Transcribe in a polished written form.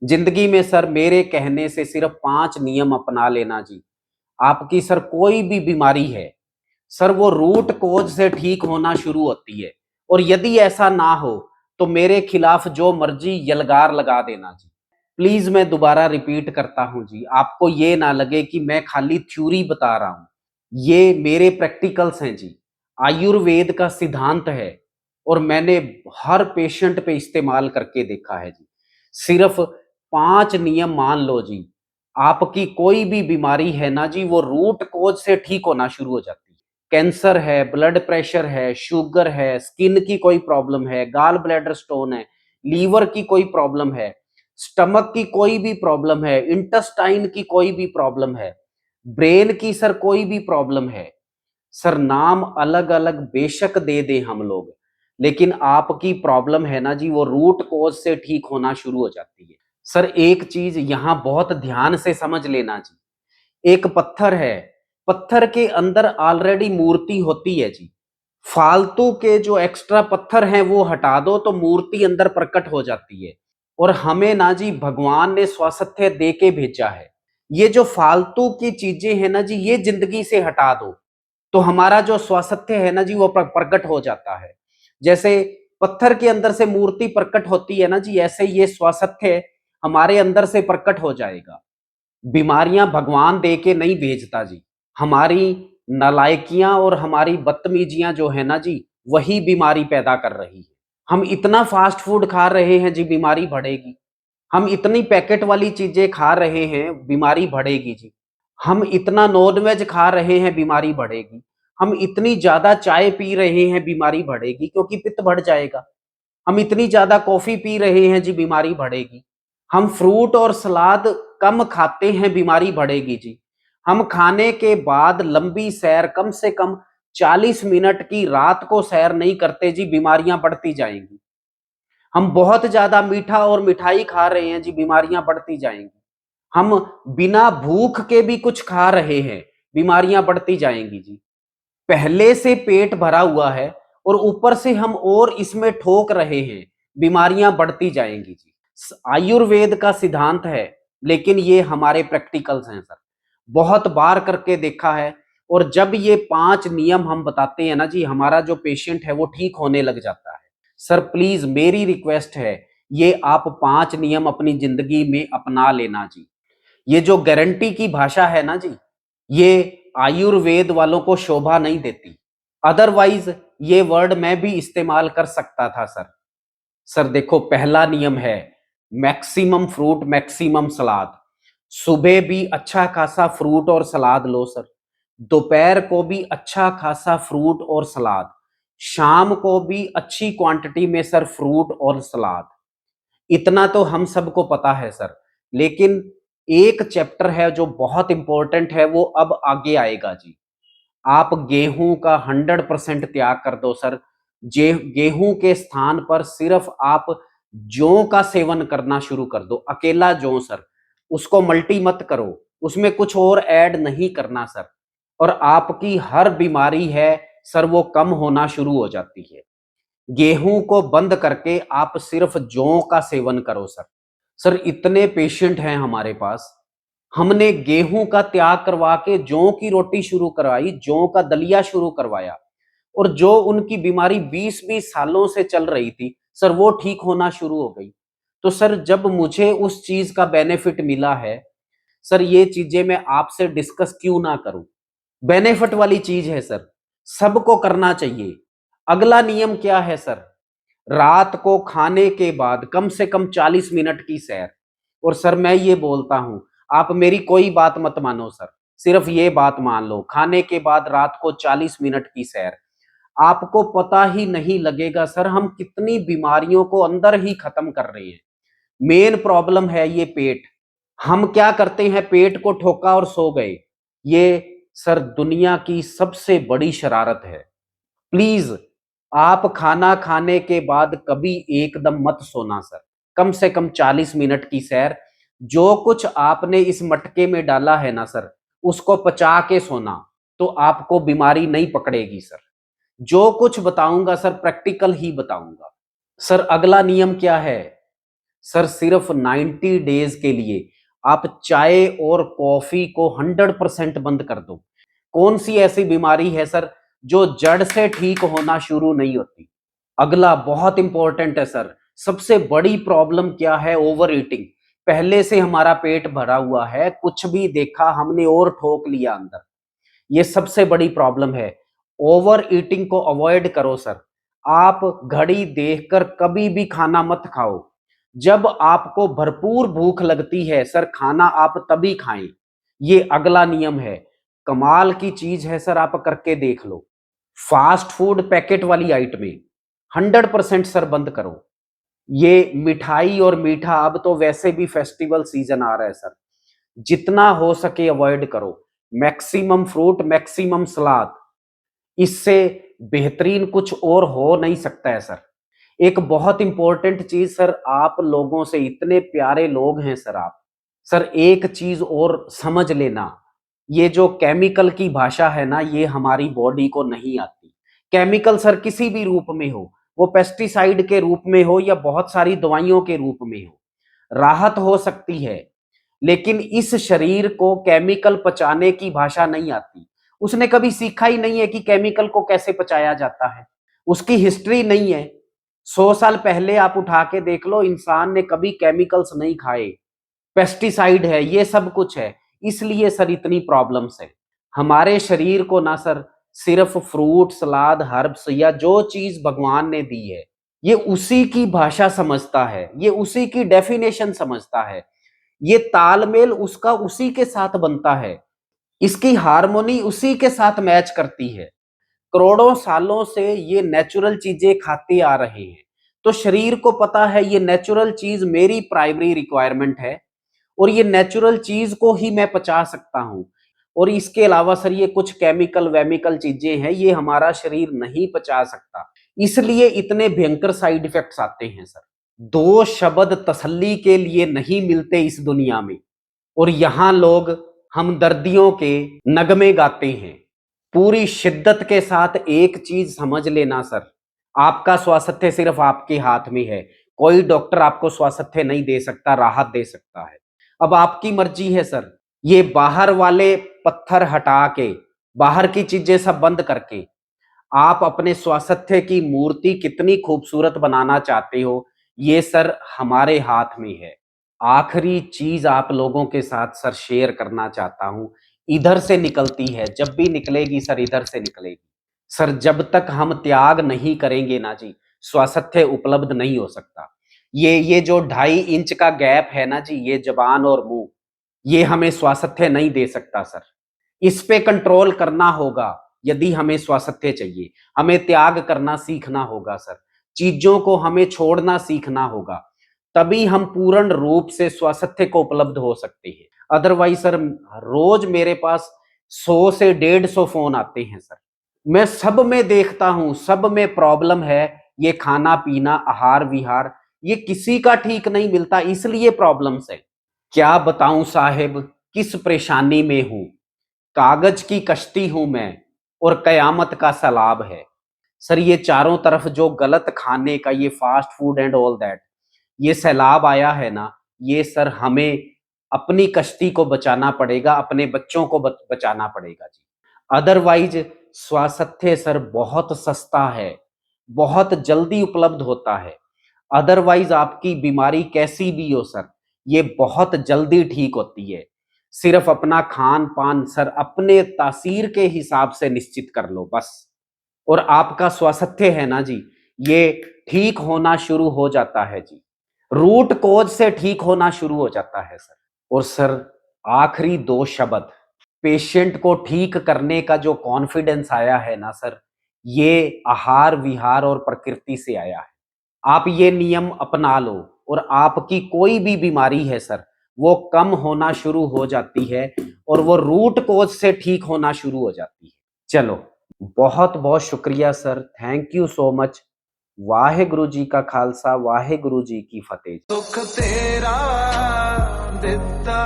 जिंदगी में सर मेरे कहने से सिर्फ 5 नियम अपना लेना जी। आपकी सर कोई भी बीमारी है, सर वो रूट कोज से ठीक होना शुरू होती है। और यदि ऐसा ना हो तो मेरे खिलाफ जो मर्जी यलगार लगा देना जी। प्लीज मैं दोबारा रिपीट करता हूं जी, आपको ये ना लगे कि मैं खाली थ्योरी बता रहा हूं। ये मेरे प्रैक्टिकल्स हैं जी। आयुर्वेद का सिद्धांत है और मैंने हर पेशेंट पे इस्तेमाल करके देखा है जी। सिर्फ 5 नियम मान लो जी, आपकी कोई भी बीमारी है ना जी, वो रूट कोज से ठीक होना शुरू हो जाती है। कैंसर है, ब्लड प्रेशर है, शुगर है, स्किन की कोई प्रॉब्लम है, गाल ब्लैडर स्टोन है, लीवर की कोई प्रॉब्लम है, स्टमक की कोई भी प्रॉब्लम है, इंटेस्टाइन की कोई भी प्रॉब्लम है, ब्रेन की सर कोई भी प्रॉब्लम है, सर नाम अलग अलग बेशक दे दें हम लोग, लेकिन आपकी प्रॉब्लम है ना जी, वो रूट कोज से ठीक होना शुरू हो जाती है। सर एक चीज यहां बहुत ध्यान से समझ लेना जी। एक पत्थर है, पत्थर के अंदर ऑलरेडी मूर्ति होती है जी। फालतू के जो एक्स्ट्रा पत्थर हैं वो हटा दो तो मूर्ति अंदर प्रकट हो जाती है। और हमें ना जी भगवान ने स्वास्थ्य दे के भेजा है। ये जो फालतू की चीजें हैं ना जी, ये जिंदगी से हटा दो तो हमारा जो स्वास्थ्य है ना जी, वो प्रकट हो जाता है। जैसे पत्थर के अंदर से मूर्ति प्रकट होती है ना जी, ऐसे ये स्वास्थ्य हमारे अंदर से प्रकट हो जाएगा। बीमारियां भगवान दे के नहीं भेजता जी, हमारी नालायकियां और हमारी बदतमीजियां जो है ना जी, वही बीमारी पैदा कर रही है। हम इतना फास्ट फूड खा रहे हैं जी, बीमारी बढ़ेगी। हम इतनी पैकेट वाली चीजें खा रहे हैं, बीमारी बढ़ेगी जी। हम इतना नॉनवेज खा रहे हैं, बीमारी बढ़ेगी। हम इतनी ज्यादा चाय पी रहे हैं, बीमारी बढ़ेगी क्योंकि पित्त बढ़ जाएगा। हम इतनी ज्यादा कॉफी पी रहे हैं जी, बीमारी बढ़ेगी। हम फ्रूट और सलाद कम खाते हैं, बीमारी बढ़ेगी जी। हम खाने के बाद लंबी सैर कम से कम 40 मिनट की रात को सैर नहीं करते जी, बीमारियां बढ़ती जाएंगी। हम बहुत ज्यादा मीठा और मिठाई खा रहे हैं जी, बीमारियां बढ़ती जाएंगी। हम बिना भूख के भी कुछ खा रहे हैं, बीमारियां बढ़ती जाएंगी जी। पहले से पेट भरा हुआ है और ऊपर से हम और इसमें ठोक रहे हैं, बीमारियां बढ़ती जाएंगी जी। आयुर्वेद का सिद्धांत है, लेकिन ये हमारे प्रैक्टिकल्स हैं सर। बहुत बार करके देखा है। और जब ये 5 नियम हम बताते हैं ना जी, हमारा जो पेशेंट है वो ठीक होने लग जाता है। सर प्लीज मेरी रिक्वेस्ट है, ये आप 5 नियम अपनी जिंदगी में अपना लेना जी। ये जो गारंटी की भाषा है ना जी, ये आयुर्वेद वालों को शोभा नहीं देती। अदरवाइज ये वर्ड मैं भी इस्तेमाल कर सकता था सर। सर देखो, पहला नियम है मैक्सिमम फ्रूट मैक्सिमम सलाद। सुबह भी अच्छा खासा फ्रूट और सलाद लो सर। दोपहर को भी अच्छा खासा फ्रूट और सलाद। शाम को भी अच्छी क्वांटिटी में सर फ्रूट और सलाद। इतना तो हम सबको पता है सर, लेकिन एक चैप्टर है जो बहुत इंपॉर्टेंट है, वो अब आगे आएगा जी। आप गेहूं का 100% त्याग कर दो सर। गेहूं के स्थान पर सिर्फ आप जौ का सेवन करना शुरू कर दो, अकेला जौ सर। उसको मल्टी मत करो, उसमें कुछ और ऐड नहीं करना सर। और आपकी हर बीमारी है सर, वो कम होना शुरू हो जाती है। गेहूं को बंद करके आप सिर्फ जौ का सेवन करो सर। सर इतने पेशेंट हैं हमारे पास, हमने गेहूं का त्याग करवा के जौ की रोटी शुरू करवाई, जौ का दलिया शुरू करवाया। और जो उनकी बीमारी 20-20 सालों से चल रही थी सर, वो ठीक होना शुरू हो गई। तो सर जब मुझे उस चीज का बेनिफिट मिला है सर, ये चीजें मैं आपसे डिस्कस क्यों ना करूं। बेनिफिट वाली चीज है सर, सबको करना चाहिए। अगला नियम क्या है सर? रात को खाने के बाद कम से कम 40 मिनट की सैर। और सर मैं ये बोलता हूं, आप मेरी कोई बात मत मानो सर, सिर्फ ये बात मान लो, खाने के बाद रात को 40 मिनट की सैर। आपको पता ही नहीं लगेगा सर, हम कितनी बीमारियों को अंदर ही खत्म कर रहे हैं। मेन प्रॉब्लम है ये पेट। हम क्या करते हैं, पेट को ठोका और सो गए। ये सर दुनिया की सबसे बड़ी शरारत है। प्लीज आप खाना खाने के बाद कभी एकदम मत सोना सर। कम से कम 40 मिनट की सैर। जो कुछ आपने इस मटके में डाला है ना सर, उसको पचा के सोना, तो आपको बीमारी नहीं पकड़ेगी सर। जो कुछ बताऊंगा सर, प्रैक्टिकल ही बताऊंगा। सर अगला नियम क्या है? सर सिर्फ 90 डेज के लिए आप चाय और कॉफी को 100% बंद कर दो। कौन सी ऐसी बीमारी है सर जो जड़ से ठीक होना शुरू नहीं होती? अगला बहुत इंपॉर्टेंट है सर, सबसे बड़ी प्रॉब्लम क्या है? Over eating. पहले से हमारा पेट भरा हुआ है, कुछ भी देखा हमने और ठोक लिया अंदर। ये सबसे बड़ी प्रॉब्लम है। ओवर ईटिंग को अवॉइड करो सर। आप घड़ी देखकर कभी भी खाना मत खाओ। जब आपको भरपूर भूख लगती है सर, खाना आप तभी खाएं। ये अगला नियम है, कमाल की चीज है सर, आप करके देख लो। फास्ट फूड पैकेट वाली आइटमें 100% सर बंद करो। ये मिठाई और मीठा, अब तो वैसे भी फेस्टिवल सीजन आ रहा है सर, जितना हो सके अवॉइड करो। मैक्सिमम फ्रूट, मैक्सिमम सलाद, इससे बेहतरीन कुछ और हो नहीं सकता है सर। एक बहुत इंपॉर्टेंट चीज सर, आप लोगों से, इतने प्यारे लोग हैं सर आप, सर एक चीज और समझ लेना, ये जो केमिकल की भाषा है ना, ये हमारी बॉडी को नहीं आती। केमिकल सर किसी भी रूप में हो, वो पेस्टिसाइड के रूप में हो या बहुत सारी दवाइयों के रूप में हो, राहत हो सकती है, लेकिन इस शरीर को केमिकल पचाने की भाषा नहीं आती। उसने कभी सीखा ही नहीं है कि केमिकल को कैसे पचाया जाता है, उसकी हिस्ट्री नहीं है। 100 साल पहले आप उठा के देख लो, इंसान ने कभी केमिकल्स नहीं खाए। पेस्टिसाइड है, ये सब कुछ है, इसलिए सर इतनी प्रॉब्लम्स है। हमारे शरीर को ना सर सिर्फ फ्रूट, सलाद, हर्ब्स या जो चीज भगवान ने दी है, ये उसी की भाषा समझता है, ये उसी की डेफिनेशन समझता है, ये तालमेल उसका उसी के साथ बनता है, इसकी हार्मोनी उसी के साथ मैच करती है। करोड़ों सालों से ये नेचुरल चीजें खाते आ रहे हैं, तो शरीर को पता है ये नेचुरल चीज मेरी प्राइमरी रिक्वायरमेंट है और ये नेचुरल चीज को ही मैं पचा सकता हूं। और इसके अलावा सर ये कुछ केमिकल वेमिकल चीजें हैं, ये हमारा शरीर नहीं पचा सकता, इसलिए इतने भयंकर साइड इफेक्ट्स आते हैं सर। दो शब्द तसल्ली के लिए नहीं मिलते इस दुनिया में, और यहां लोग हमदर्दियों के नगमे गाते हैं। पूरी शिद्दत के साथ एक चीज समझ लेना सर, आपका स्वास्थ्य सिर्फ आपके हाथ में है। कोई डॉक्टर आपको स्वास्थ्य नहीं दे सकता, राहत दे सकता है। अब आपकी मर्जी है सर, ये बाहर वाले पत्थर हटा के, बाहर की चीजें सब बंद करके आप अपने स्वास्थ्य की मूर्ति कितनी खूबसूरत बनाना चाहते हो, ये सर हमारे हाथ में है। आखिरी चीज आप लोगों के साथ सर शेयर करना चाहता हूं, इधर से निकलती है, जब भी निकलेगी सर इधर से निकलेगी। सर जब तक हम त्याग नहीं करेंगे ना जी, स्वास्थ्य उपलब्ध नहीं हो सकता। ये जो 2.5 इंच का गैप है ना जी, ये जबान और मुंह, ये हमें स्वास्थ्य नहीं दे सकता सर। इस पे कंट्रोल करना होगा। यदि हमें स्वास्थ्य चाहिए, हमें त्याग करना सीखना होगा सर, चीजों को हमें छोड़ना सीखना होगा, तभी हम पूर्ण रूप से स्वास्थ्य को उपलब्ध हो सकते हैं। अदरवाइज सर रोज मेरे पास 100 से 150 फोन आते हैं सर, मैं सब में देखता हूं, सब में प्रॉब्लम है। ये खाना पीना, आहार विहार, ये किसी का ठीक नहीं मिलता, इसलिए प्रॉब्लम्स है। क्या बताऊं साहेब, किस परेशानी में हूं। कागज की कश्ती हूं मैं और कयामत का सैलाब है। सर ये चारों तरफ जो गलत खाने का, ये fast food and all that, ये सैलाब आया है ना, ये सर हमें अपनी कश्ती को बचाना पड़ेगा, अपने बच्चों को बचाना पड़ेगा जी। अदरवाइज स्वास्थ्य सर बहुत सस्ता है, बहुत जल्दी उपलब्ध होता है। अदरवाइज आपकी बीमारी कैसी भी हो सर, ये बहुत जल्दी ठीक होती है। सिर्फ अपना खान पान सर अपने तासीर के हिसाब से निश्चित कर लो बस, और आपका स्वास्थ्य है ना जी, ये ठीक होना शुरू हो जाता है जी, रूट कोज से ठीक होना शुरू हो जाता है सर। और सर आखिरी 2 शब्द, पेशेंट को ठीक करने का जो कॉन्फिडेंस आया है ना सर, ये आहार विहार और प्रकृति से आया है। आप ये नियम अपना लो और आपकी कोई भी बीमारी है सर, वो कम होना शुरू हो जाती है और वो रूट कोज से ठीक होना शुरू हो जाती है। चलो बहुत बहुत शुक्रिया sir, thank you so much. Waheguru ji का खालसा, वाहेगुरु जी की फतेह। सुख तेरा दिता